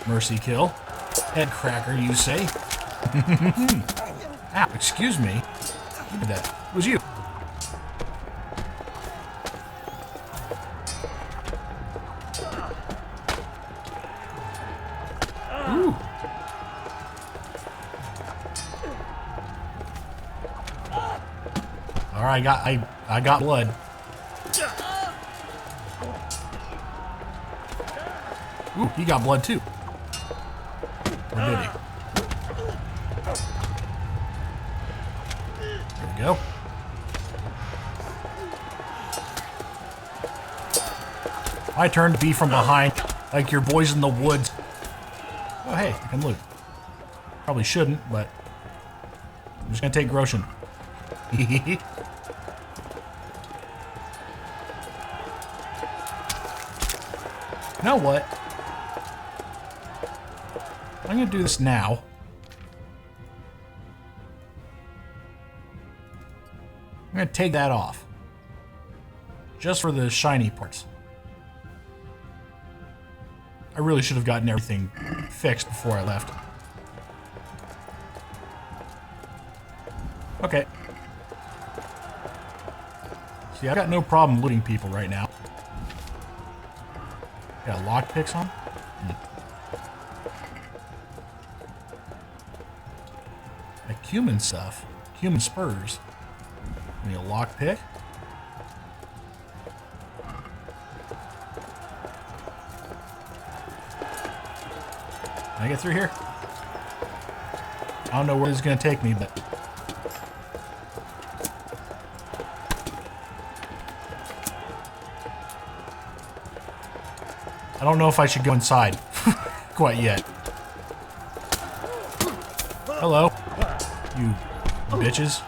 Mercy kill. Head cracker, you say? Ow, excuse me. Who did that? It was you. Ooh. Alright, I got blood. Ooh, he got blood too. Or did he? There we go. My turn to be from behind, like your boys in the woods. Oh hey, I can loot. Probably shouldn't, but I'm just gonna take Groshen. You know what? I'm gonna do this now. I'm gonna take that off. Just for the shiny parts. I really should have gotten everything fixed before I left. Okay. See, I got no problem looting people right now. Got lockpicks on? Like human stuff. Human spurs. Need a lockpick? Can I get through here? I don't know where this is going to take me, but... I don't know if I should go inside quite yet. Hello, you bitches.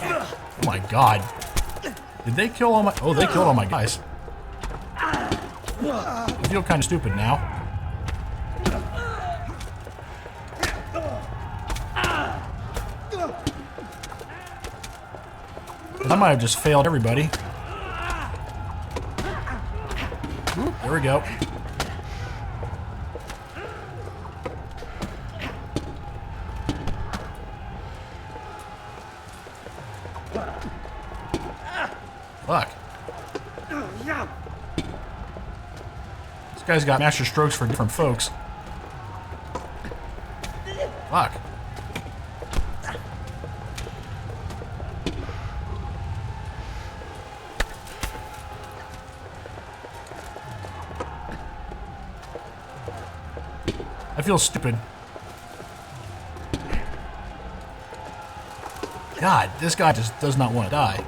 Oh my god. Did they kill all my... Oh, they killed all my guys. I feel kind of stupid now. I might have just failed everybody. Ooh, there we go. Fuck. This guy's got master strokes for different folks. Fuck. I feel stupid. God, this guy just does not want to die.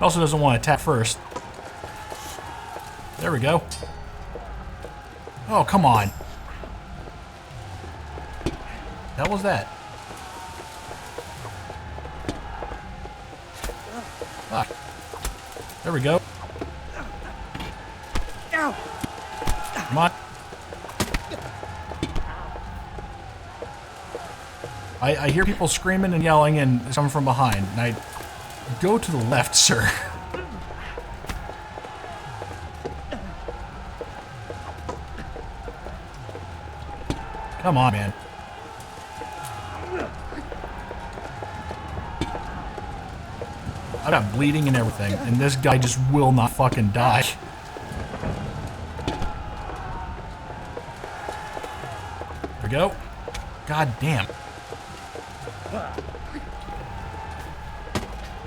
Also doesn't want to attack first. There we go. Oh, come on. What was that? Fuck. There we go. Come on. I hear people screaming and yelling and someone from behind. And I go to the left, sir. Come on, man. I got bleeding and everything, and this guy just will not fucking die. There we go. God damn.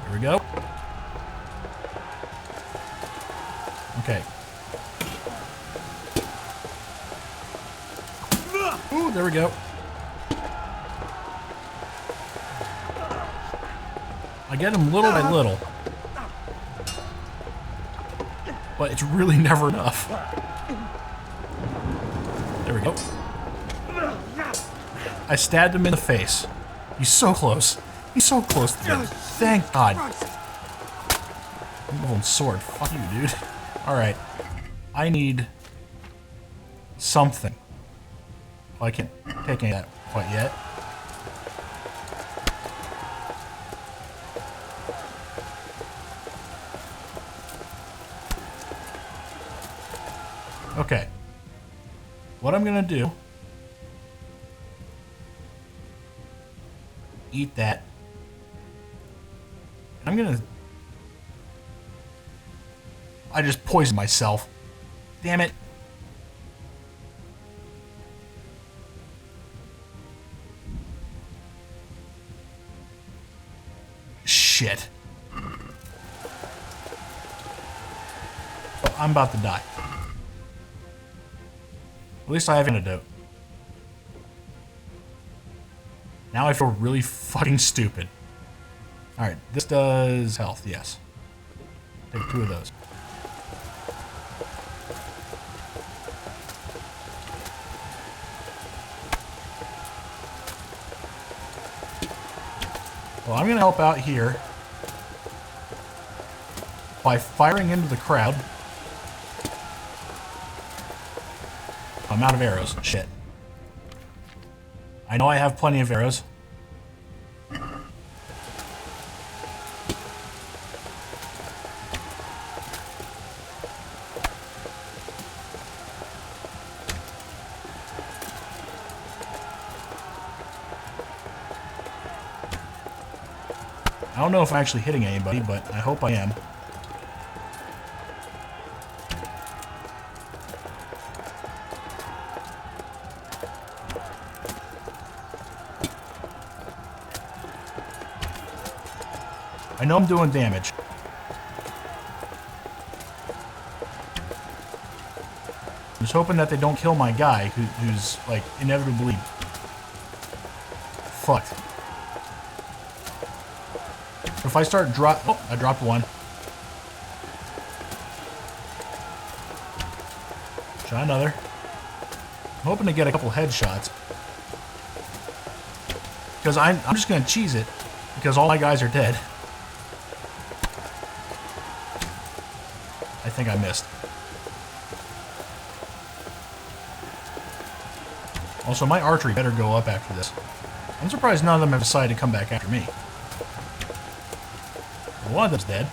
There we go. Okay. Ooh, there we go. I get him little by little. But it's really never enough. There we go. I stabbed him in the face. He's so close. He's so close to me. Thank God. I'm holding sword. Fuck you, dude. Alright. I need something. Well, I can't take any of that quite yet. Okay. What I'm gonna do... Eat that. I'm gonna... I just poisoned myself. Damn it. Shit. Oh, I'm about to die. At least I have an antidote. Now I feel really fucking stupid. Alright, this does health, yes. Take 2 of those. Well, I'm going to help out here by firing into the crowd. I'm out of arrows. Shit. I know I have plenty of arrows. I don't know if I'm actually hitting anybody, but I hope I am. I know I'm doing damage. I'm just hoping that they don't kill my guy, who's, like, inevitably fucked. If I start Oh, I dropped one. Try another. I'm hoping to get a couple headshots. Because I'm just going to cheese it, because all my guys are dead. I think I missed. Also, my archery better go up after this. I'm surprised none of them have decided to come back after me. One of them's dead.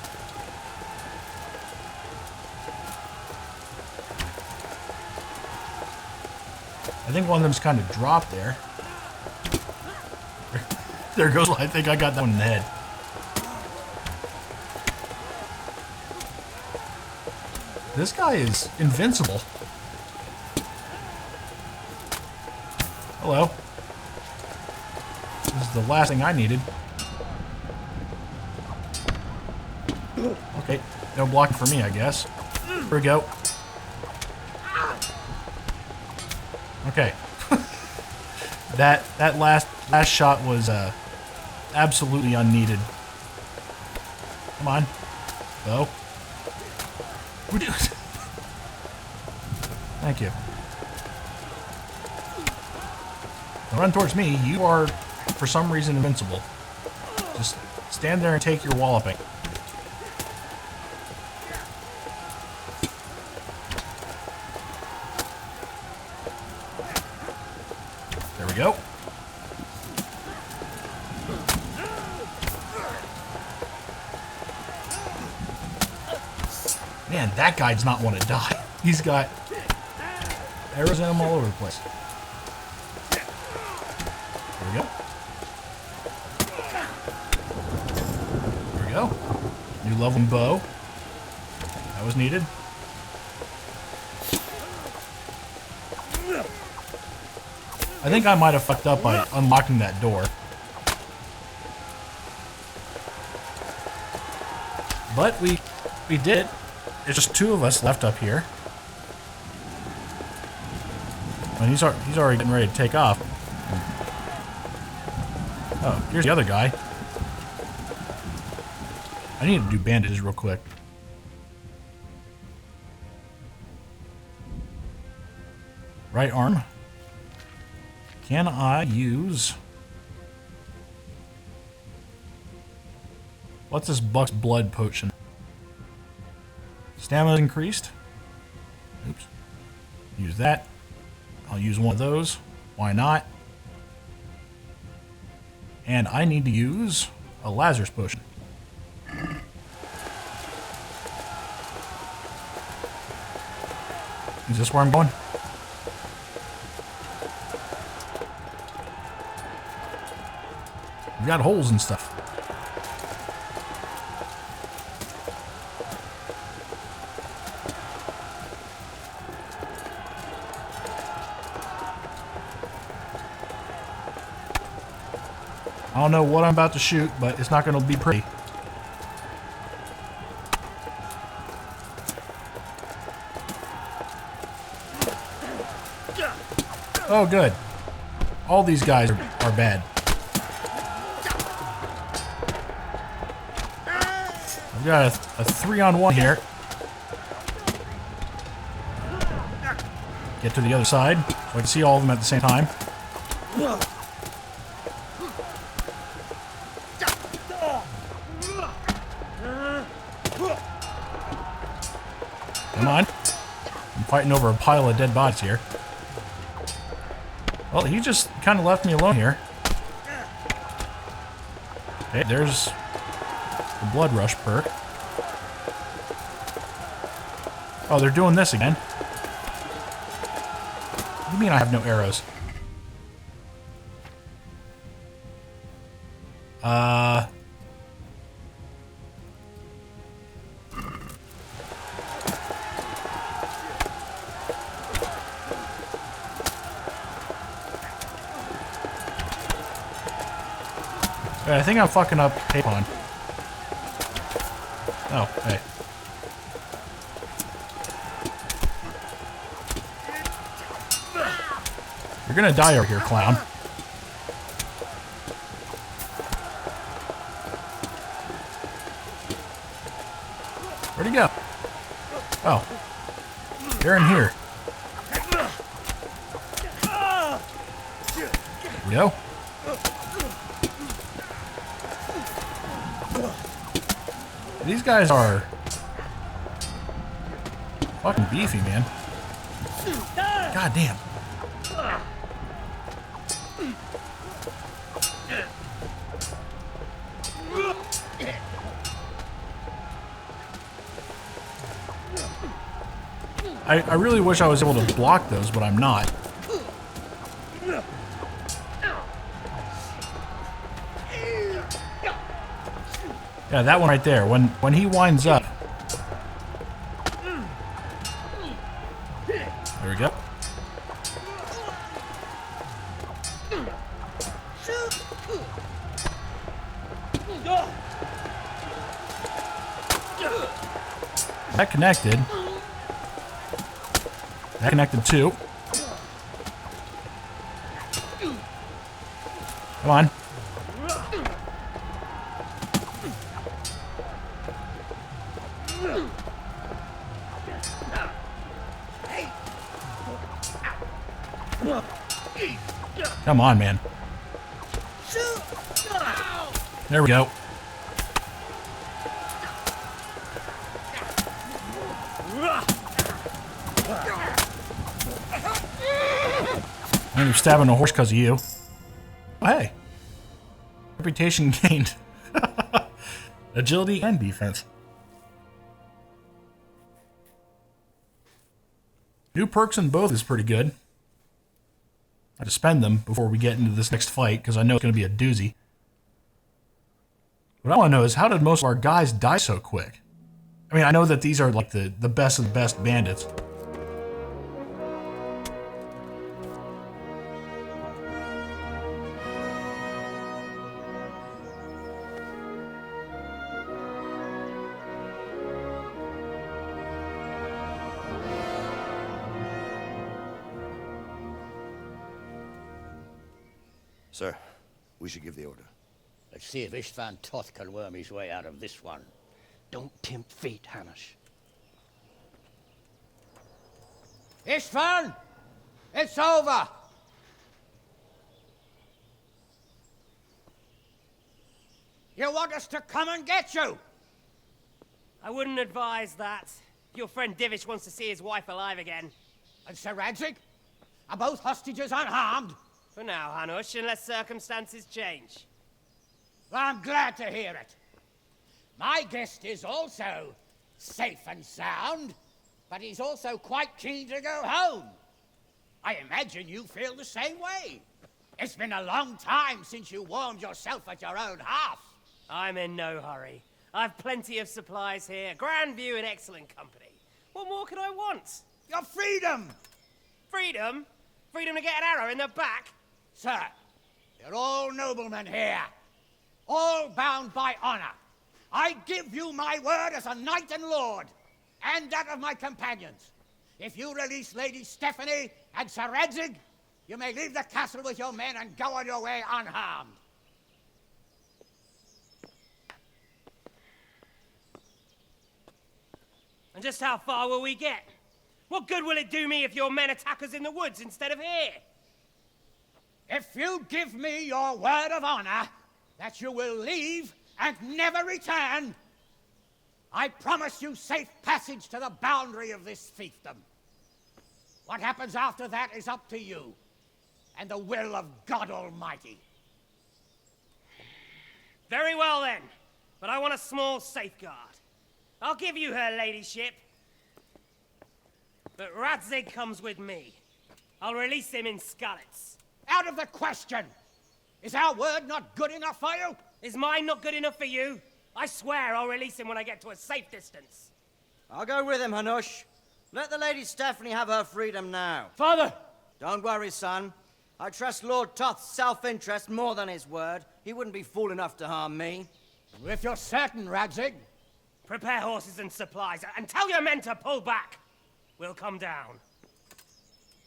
I think one of them's kind of dropped there. There goes. I think I got that one in the head. This guy is invincible. Hello. This is the last thing I needed. Okay, no blocking for me, I guess. Here we go. Okay. that last shot was absolutely unneeded. Come on. Go. Thank you. Don't run towards me. You are, for some reason, invincible. Just stand there and take your walloping. There we go. Man, that guy does not want to die. He's got arrows in him all over the place. There we go. There we go. New level bow. That was needed. I think I might have fucked up by unlocking that door. But we did. There's just 2 of us left up here. And he's already getting ready to take off. Oh, here's the other guy. I need to do bandages real quick. Right arm. Can I use... What's this Buck's blood potion? Stamina increased. Oops. Use that. I'll use one of those. Why not? And I need to use a Lazarus potion. Is this where I'm going? We got holes and stuff. I don't know what I'm about to shoot, but it's not going to be pretty. Oh, good. All these guys are bad. I've got a 3-on-1 here. Get to the other side so I can see all of them at the same time. Come on. I'm fighting over a pile of dead bodies here. Well, he just kind of left me alone here. Okay, there's the blood rush perk. Oh, they're doing this again. What do you mean I have no arrows? I think I'm fucking up Capon. Oh, hey. You're gonna die over here, clown. Where'd he go? Oh. They're in here. There we go. These guys are fucking beefy, man. God damn. I really wish I was able to block those, but I'm not. Yeah, that one right there. When he winds up. There we go. That connected. That connected too. Come on. Come on, man. There we go. I'm stabbing a horse because of you. Oh, hey. Reputation gained. Agility and defense. New perks in both is pretty good. I have to spend them before we get into this next fight because I know it's going to be a doozy. What I want to know is how did most of our guys die so quick? I mean, I know that these are like the best of the best bandits. Sir, we should give the order. Let's see if Istvan Toth can worm his way out of this one. Don't tempt fate, Hanish. Istvan! It's over! You want us to come and get you? I wouldn't advise that. Your friend Divish wants to see his wife alive again. And Sir Radzig? Are both hostages unharmed? For now, Hanush, unless circumstances change. I'm glad to hear it. My guest is also safe and sound. but he's also quite keen to go home. I imagine you feel the same way. It's been a long time since you warmed yourself at your own hearth. I'm in no hurry. I've plenty of supplies here, grand view and excellent company. What more could I want? Your freedom! Freedom? Freedom to get an arrow in the back? Sir, you're all noblemen here, all bound by honor. I give you my word as a knight and lord, and that of my companions. If you release Lady Stephanie and Sir Radzig, you may leave the castle with your men and go on your way unharmed. And just how far will we get? What good will it do me if your men attack us in the woods instead of here? If you give me your word of honor that you will leave and never return, I promise you safe passage to the boundary of this fiefdom. What happens after that is up to you and the will of God Almighty. Very well then, but I want a small safeguard. I'll give you her ladyship, but Radzig comes with me. I'll release him in Skalitz. Out of the question! Is our word not good enough for you? Is mine not good enough for you? I swear I'll release him when I get to a safe distance. I'll go with him, Hanush. Let the Lady Stephanie have her freedom now. Father! Don't worry, son. I trust Lord Toth's self-interest more than his word. He wouldn't be fool enough to harm me. If you're certain, Radzig. Prepare horses and supplies, and tell your men to pull back. We'll come down.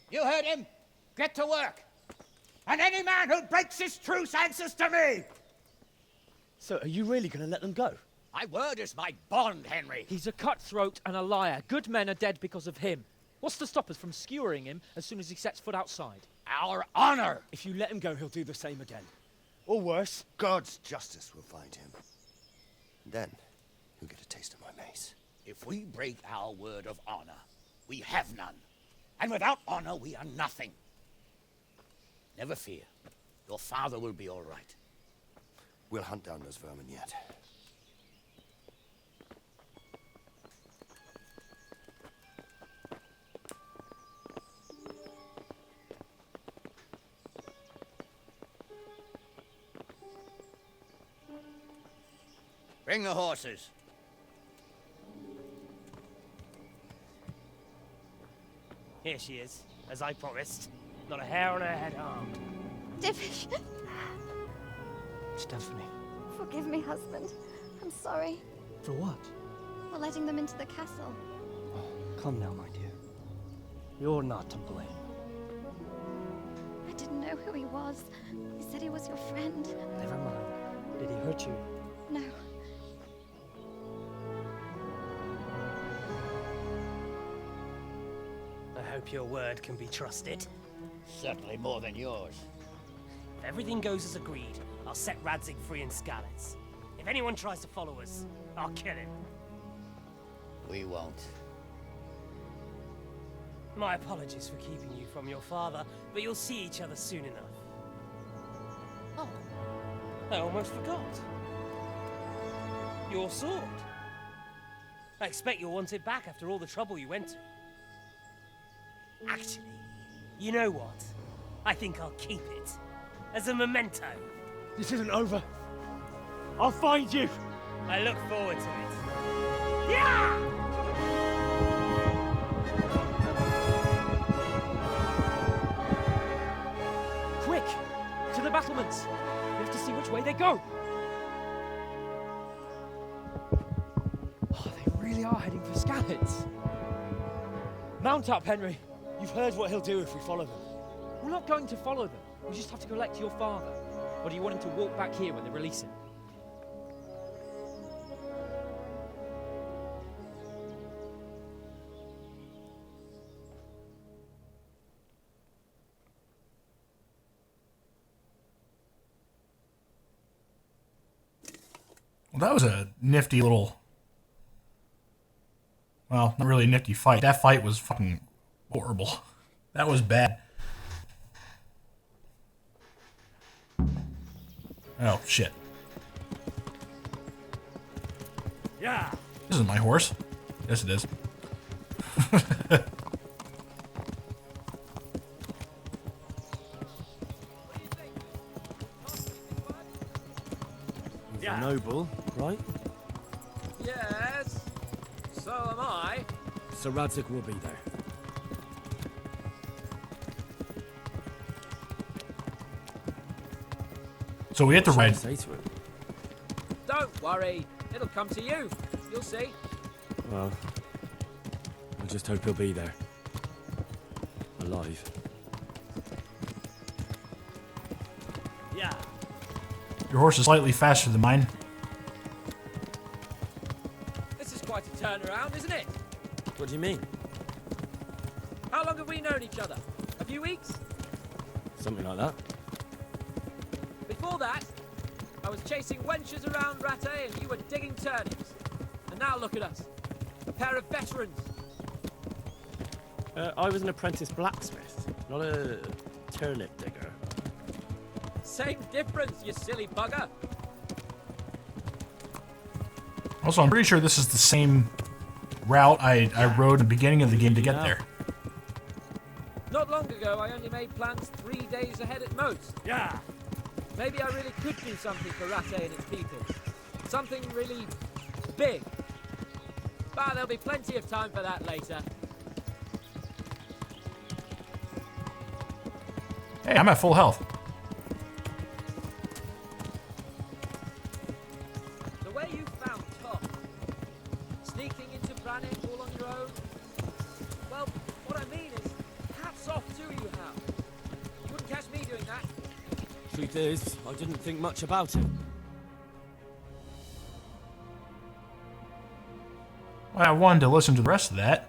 You heard him. Get to work. And any man who breaks his truce answers to me! So, are you really going to let them go? My word is my bond, Henry. He's a cutthroat and a liar. Good men are dead because of him. What's to stop us from skewering him as soon as he sets foot outside? Our honor! If you let him go, he'll do the same again. Or worse. God's justice will find him. Then, you'll get a taste of my mace. If we break our word of honor, we have none. And without honor, we are nothing. Never fear. Your father will be all right. We'll hunt down those vermin yet. Bring the horses. Here she is, as I promised. Not a hair on her head harmed. Divish, Stephanie. forgive me, husband. I'm sorry For what? for letting them into the castle. Come now, my dear. You're not to blame. I didn't know who he was. He said he was your friend. Never mind. Did he hurt you? No. I hope your word can be trusted. Certainly more than yours. If everything goes as agreed, I'll set Radzig free in Skalitz. If anyone tries to follow us, I'll kill him. We won't. My apologies for keeping you from your father, but you'll see each other soon enough. Oh, I almost forgot. Your sword. I expect you'll want it back after all the trouble you went to. Actually, you know what? I think I'll keep it. As a memento. This isn't over. I'll find you. I look forward to it. Yeah! Quick! To the battlements! We have to see which way they go! Oh, they really are heading for Skalitz. Mount up, Henry. You've heard what he'll do if we follow them. We're not going to follow them. We just have to collect your father. Or do you want him to walk back here when they release him? Well, that was a nifty little... Well, not really a nifty fight. That fight was fucking horrible. That was bad. Oh, shit. Yeah! This isn't my horse. Yes, it is. You're noble, right? Yes. So am I. So Radzik will be there. So we hit the right. Say to him. Don't worry. It'll come to you. You'll see. Well, I just hope he'll be there. Alive. Yeah. Your horse is slightly faster than mine. This is quite a turnaround, isn't it? What do you mean? How long have we known each other? A few weeks? Something like that. Before that, I was chasing wenches around Rattay and you were digging turnips. And now look at us. A pair of veterans. I was an apprentice blacksmith, not a turnip digger. Same difference, you silly bugger. Also, I'm pretty sure this is the same route I rode at the beginning of the game to get there. Not long ago, I only made plans 3 days ahead at most. Yeah. Maybe I really could do something for Rattay and its people. Something really big. But there'll be plenty of time for that later. Hey, I'm at full health. The way you found Tom, sneaking into Brannick all on your own, well, what I mean is, hats off to you, Hal. You wouldn't catch me doing that. Truth is, I didn't think much about it. Well, I wanted to listen to the rest of that.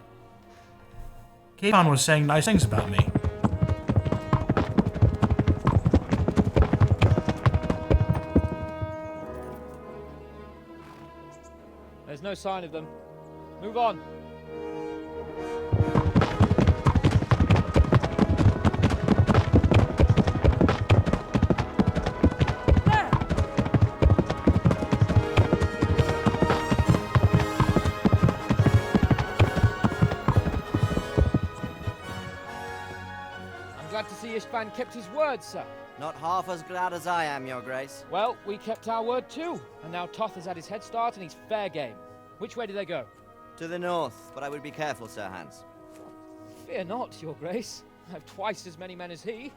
Capon was saying nice things about me. There's no sign of them. Move on. I'm glad to see Ishvan kept his word, sir. Not half as glad as I am, Your Grace. Well, we kept our word too. And now Toth has had his head start and he's fair game. Which way do they go? To the north, but I would be careful, Sir Hans. Fear not, Your Grace. I have twice as many men as he.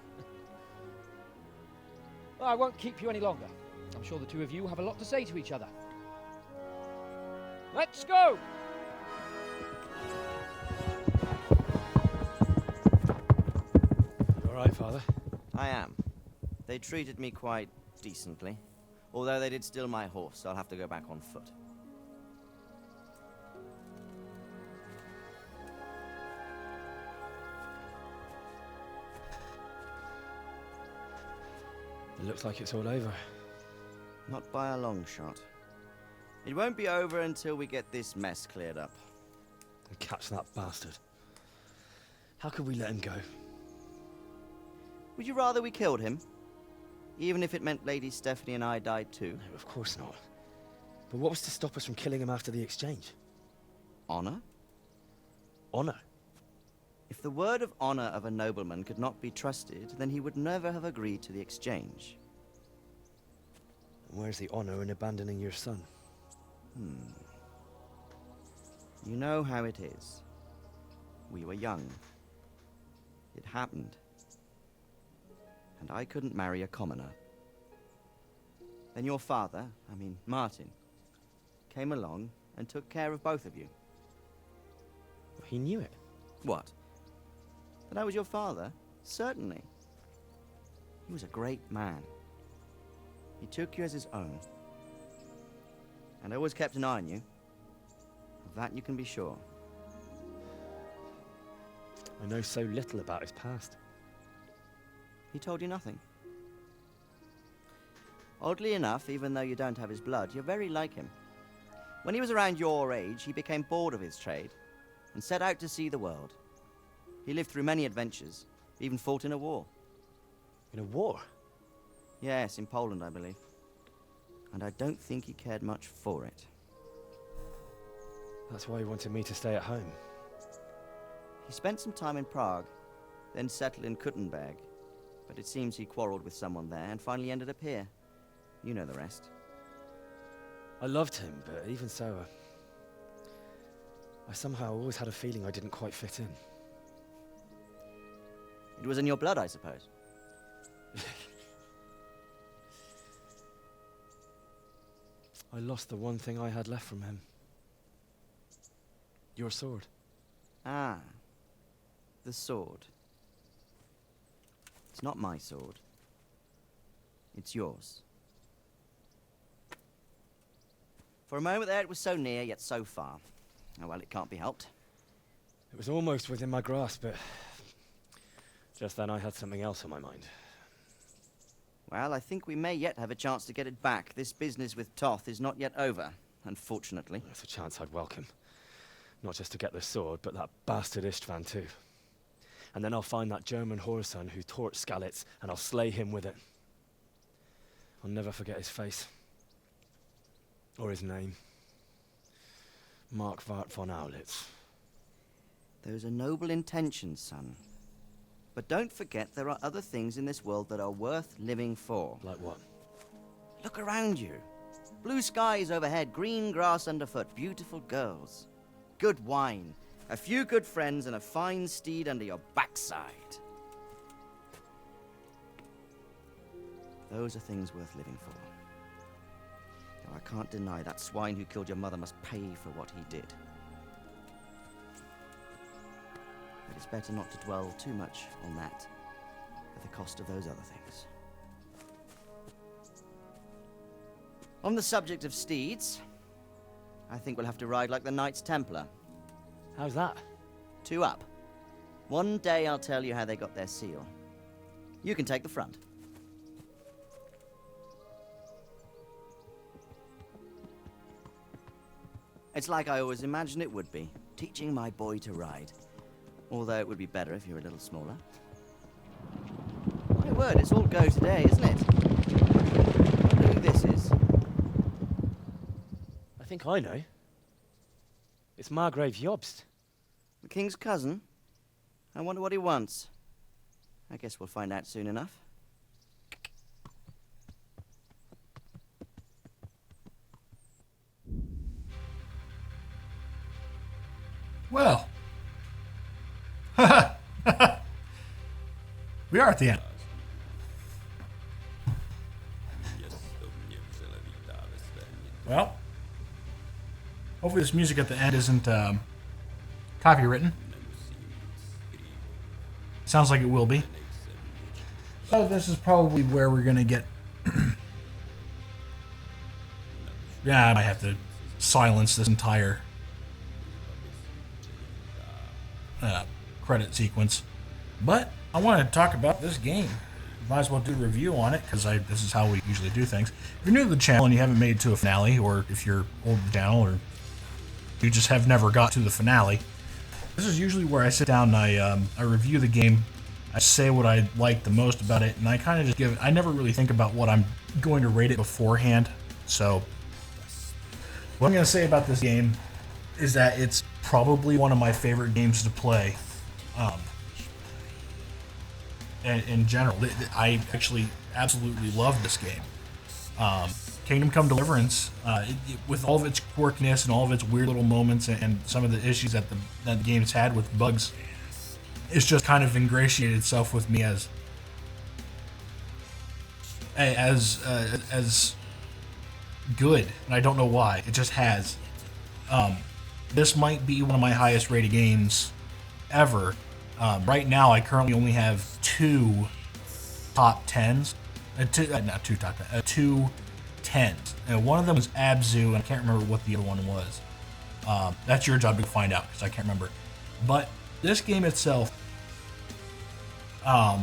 Well, I won't keep you any longer. I'm sure the two of you have a lot to say to each other. Let's go! You all right, Father? I am. They treated me quite decently. Although they did steal my horse, so I'll have to go back on foot. It looks like it's all over. Not by a long shot. It won't be over until we get this mess cleared up. And catch that bastard. How could we let him go? Would you rather we killed him? Even if it meant Lady Stephanie and I died too? No, of course not. But what was to stop us from killing him after the exchange? Honor? Honor? If the word of honor of a nobleman could not be trusted, then he would never have agreed to the exchange. And where's the honor in abandoning your son? You know how it is. We were young. It happened. And I couldn't marry a commoner. Then your father, Martin, came along and took care of both of you. He knew it. What? That I was your father? Certainly. He was a great man. He took you as his own. And always kept an eye on you. Of that you can be sure. I know so little about his past. He told you nothing. Oddly enough, even though you don't have his blood, you're very like him. When he was around your age, he became bored of his trade and set out to see the world. He lived through many adventures, even fought in a war. In a war? Yes, in Poland, I believe. And I don't think he cared much for it. That's why he wanted me to stay at home. He spent some time in Prague, then settled in Kuttenberg. But it seems he quarreled with someone there and finally ended up here. You know the rest. I loved him, but even so, I somehow always had a feeling I didn't quite fit in. It was in your blood, I suppose. I lost the one thing I had left from him. Your sword. Ah, the sword. It's not my sword. It's yours. For a moment there, it was so near, yet so far. Oh, well, it can't be helped. It was almost within my grasp, but just then I had something else on my mind. Well, I think we may yet have a chance to get it back. This business with Toth is not yet over, unfortunately. That's a chance I'd welcome. Not just to get the sword, but that bastard Istvan too. And then I'll find that German whoreson who torched Skalitz, and I'll slay him with it. I'll never forget his face. Or his name. Marquardt von Aulitz. Those are noble intentions, son. But don't forget there are other things in this world that are worth living for. Like what? Look around you. Blue skies overhead, green grass underfoot, beautiful girls. Good wine, a few good friends, and a fine steed under your backside. Those are things worth living for. Though I can't deny that swine who killed your mother must pay for what he did. But it's better not to dwell too much on that at the cost of those other things. On the subject of steeds, I think we'll have to ride like the Knights Templar. How's that? 2 up. One day I'll tell you how they got their seal. You can take the front. It's like I always imagined it would be, teaching my boy to ride. Although it would be better if you were a little smaller. My word, it's all go today, isn't it? I wonder who this is. I think I know. It's Margrave Jobst. The king's cousin? I wonder what he wants. I guess we'll find out soon enough. Well. We are at the end. Well, hopefully this music at the end isn't copywritten. Sounds like it will be. So this is probably where we're going to get... Yeah, I might have to silence this entire credit sequence. But I want to talk about this game. Might as well do a review on it, because this is how we usually do things. If you're new to the channel and you haven't made it to a finale, or if you're old to the channel, or you just have never got to the finale, this is usually where I sit down and I review the game. I say what I like the most about it, and I kind of just give it... I never really think about what I'm going to rate it beforehand. So what I'm going to say about this game is that it's probably one of my favorite games to play. In general, I actually absolutely love this game. Kingdom Come Deliverance, with all of its quirkiness and all of its weird little moments and some of the issues that the game's had with bugs, it's just kind of ingratiated itself with me as good, and I don't know why. It just has. This might be one of my highest rated games ever. Right now, I currently only have 2 top 10s. Not 2 top 10s, 2 10s. And one of them was Abzu, and I can't remember what the other one was. That's your job to find out, because I can't remember. But this game itself, I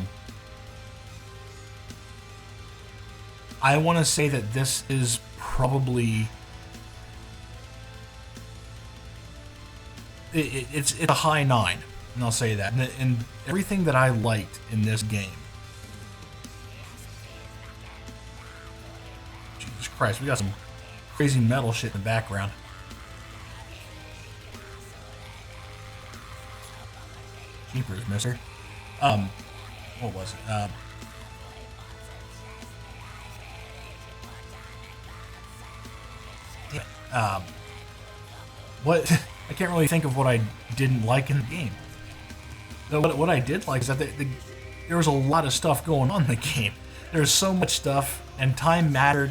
want to say that this is probably... It's a high 9. And I'll say that. And everything that I liked in this game. Jesus Christ, we got some crazy metal shit in the background. Jeepers, mister. What was it? What I can't really think of what I didn't like in the game. Though what I did like is that there was a lot of stuff going on in the game. There's so much stuff, and time mattered.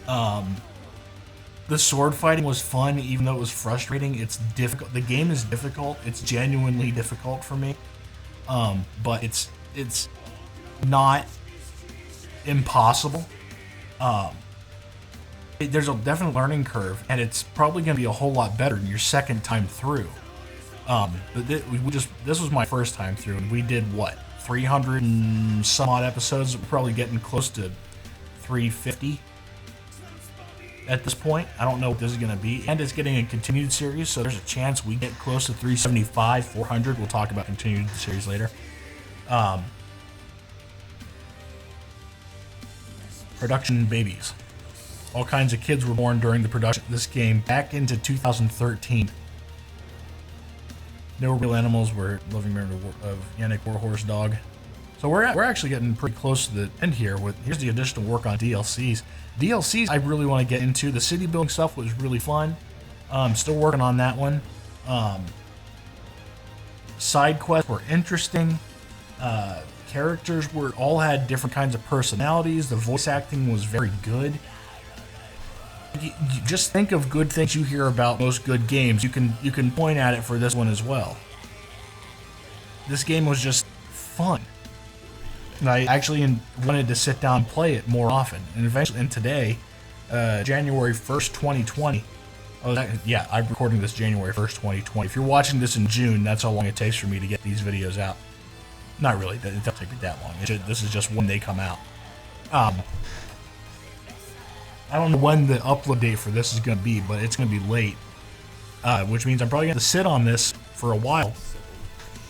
The sword fighting was fun, even though it was frustrating. It's difficult. The game is difficult. It's genuinely difficult for me. But it's not impossible. There's a definite learning curve, and it's probably going to be a whole lot better than your second time through. But this was my first time through, and we did what, 300 and some odd episodes. We're probably getting close to 350 at this point. I don't know what this is going to be, and it's getting a continued series, so there's a chance we get close to 375, 400. We'll talk about continued series later. Production babies. All kinds of kids were born during the production of this game back into 2013. No real animals were living memory of Yannick Warhorse Dog. So we're actually getting pretty close to the end here. Here's the additional work on DLCs. DLCs I really want to get into. The city building stuff was really fun. Still working on that one. Side quests were interesting. Characters all had different kinds of personalities. The voice acting was very good. You just think of good things you hear about most good games. You can point at it for this one as well. This game was just fun. And I actually wanted to sit down and play it more often. And today, January 1st, 2020. I'm recording this January 1st, 2020. If you're watching this in June, that's how long it takes for me to get these videos out. Not really. It doesn't take me that long. This is just when they come out. I don't know when the upload date for this is going to be, but it's going to be late. Which means I'm probably going to sit on this for a while.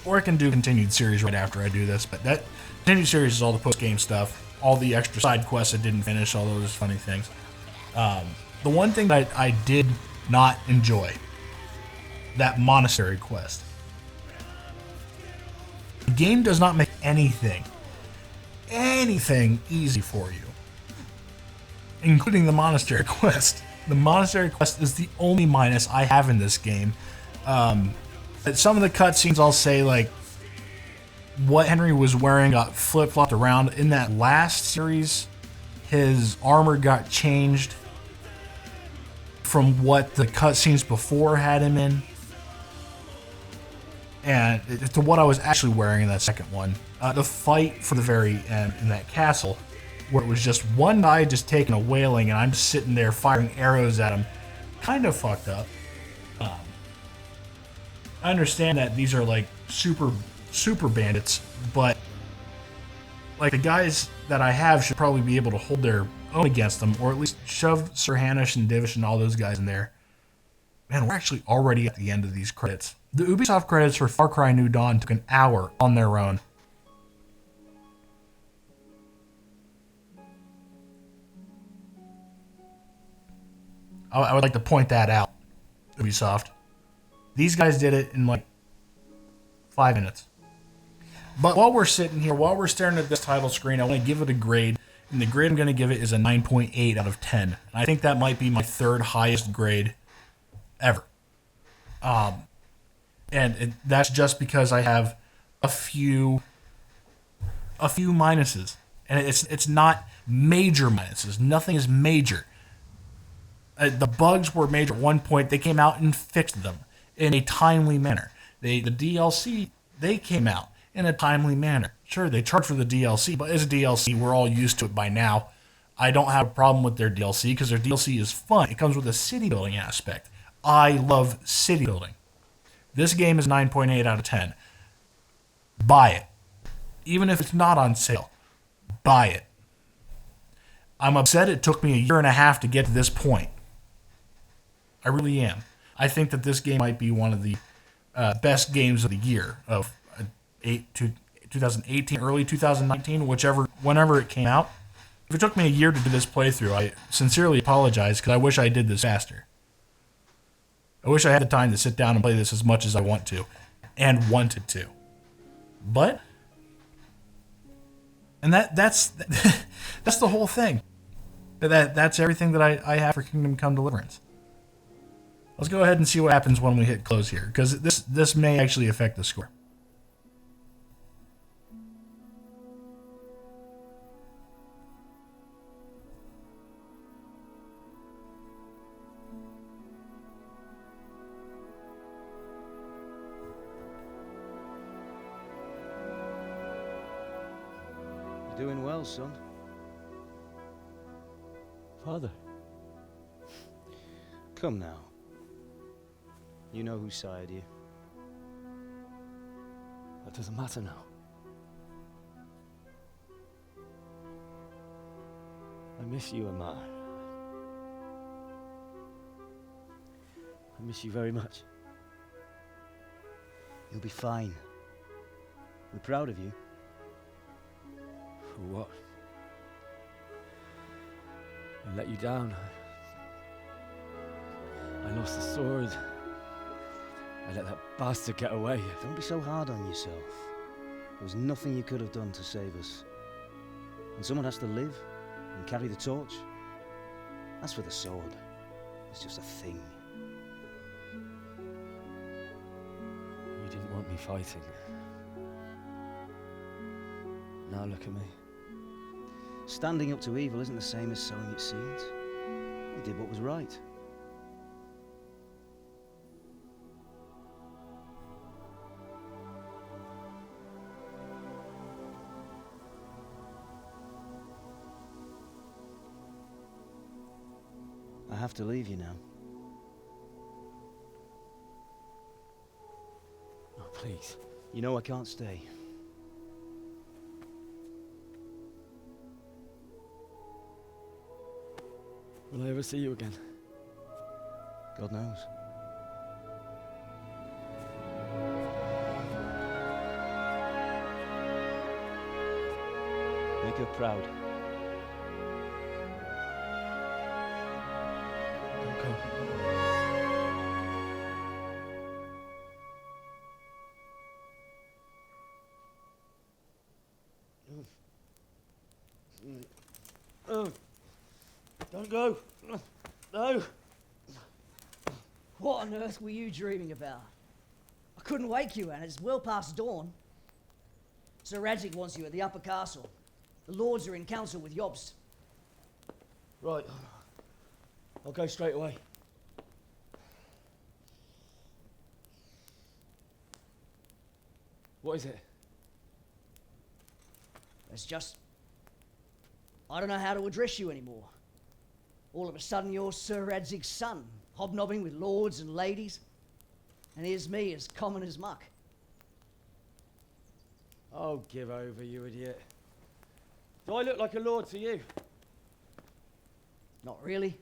Or I can do a continued series right after I do this. But that continued series is all the post-game stuff. All the extra side quests I didn't finish. All those funny things. The one thing that I did not enjoy. That monastery quest. The game does not make anything easy for you. Including the monastery quest. The monastery quest is the only minus I have in this game. Some of the cutscenes I'll say, like, what Henry was wearing got flip-flopped around. In that last series, his armor got changed from what the cutscenes before had him in. And to what I was actually wearing in that second one. The fight for the very end in that castle, where it was just one guy just taking a whaling and I'm just sitting there firing arrows at him, kind of fucked up. I understand that these are like super bandits, but like the guys that I have should probably be able to hold their own against them, or at least shove Sir Hanish and Divish and all those guys in there. Man, we're actually already at the end of these credits. The Ubisoft credits for Far Cry New Dawn took an hour on their own. I would like to point that out, Ubisoft. These guys did it in like 5 minutes. But while we're sitting here, while we're staring at this title screen, I want to give it a grade. And the grade I'm going to give it is a 9.8 out of 10. I think that might be my third highest grade ever. And that's just because I have a few minuses. And it's not major minuses. Nothing is major. The bugs were major at one point. They came out and fixed them in a timely manner. The DLC, they came out in a timely manner. Sure, they charge for the DLC, but as a DLC, we're all used to it by now. I don't have a problem with their DLC because their DLC is fun. It comes with a city building aspect. I love city building. This game is 9.8 out of 10. Buy it. Even if it's not on sale, buy it. I'm upset it took me a year and a half to get to this point. I really am. I think that this game might be one of the best games of the year of 2018, early 2019, whenever it came out. If it took me a year to do this playthrough, I sincerely apologize because I wish I did this faster. I wish I had the time to sit down and play this as much as I want to and wanted to. But, and that's the whole thing. That's everything that I have for Kingdom Come Deliverance. Let's go ahead and see what happens when we hit close here, because this may actually affect the score. You're doing well, son. Father. Come now. You know who sired you. That doesn't matter now. I miss you, Amar. I miss you very much. You'll be fine. We're proud of you. For what? I let you down. I lost the sword. I let that bastard get away. Don't be so hard on yourself. There was nothing you could have done to save us. And someone has to live and carry the torch. As for the sword, it's just a thing. You didn't want me fighting. Now look at me. Standing up to evil isn't the same as sowing its seeds. You did what was right. I have to leave you now. Oh, please. You know I can't stay. Will I ever see you again? God knows. Make her proud. Don't go. Don't go. No. What on earth were you dreaming about? I couldn't wake you, and it's well past dawn. Sir Radzig wants you at the upper castle. The lords are in council with Jobst. Right. I'll go straight away. What is it? It's just... I don't know how to address you anymore. All of a sudden you're Sir Radzig's son, hobnobbing with lords and ladies. And here's me, as common as muck. Oh, give over, you idiot. Do I look like a lord to you? Not really.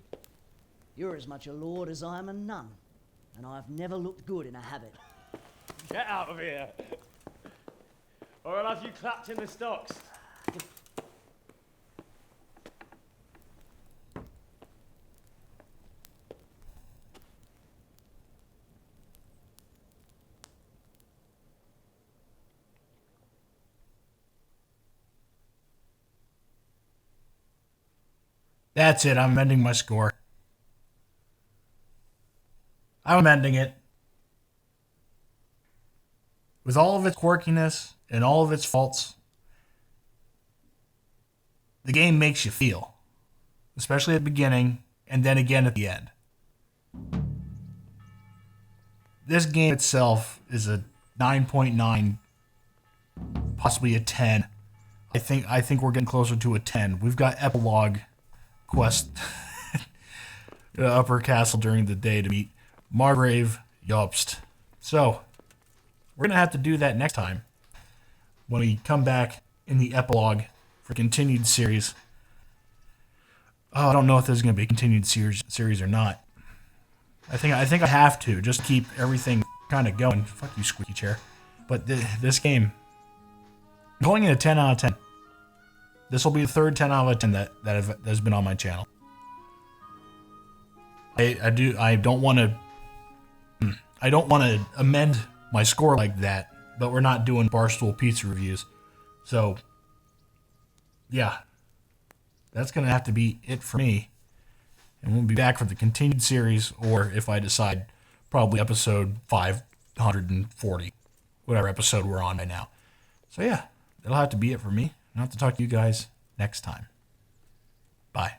You're as much a lord as I am a nun. And I've never looked good in a habit. Get out of here. Or I'll have you clapped in the stocks. That's it. I'm amending my score. I'm amending it. With all of its quirkiness and all of its faults, the game makes you feel. Especially at the beginning, and then again at the end. This game itself is a 9.9, possibly a 10. I think we're getting closer to a 10. We've got epilogue quest upper castle during the day to meet Margrave Jobst. So we're gonna have to do that next time when we come back in the epilogue for continued series. Oh, I don't know if there's gonna be a continued series or not. I think I have to just keep everything kind of going. Fuck you, squeaky chair. But this game, going in a 10 out of 10. This will be the third 10 out of 10 that has been on my channel. I don't want to amend my score like that, but we're not doing Barstool Pizza reviews. So yeah, that's gonna have to be it for me. And we'll be back for the continued series, or if I decide, probably episode 540, whatever episode we're on right now. So yeah, that'll have to be it for me. I'll have to talk to you guys next time. Bye.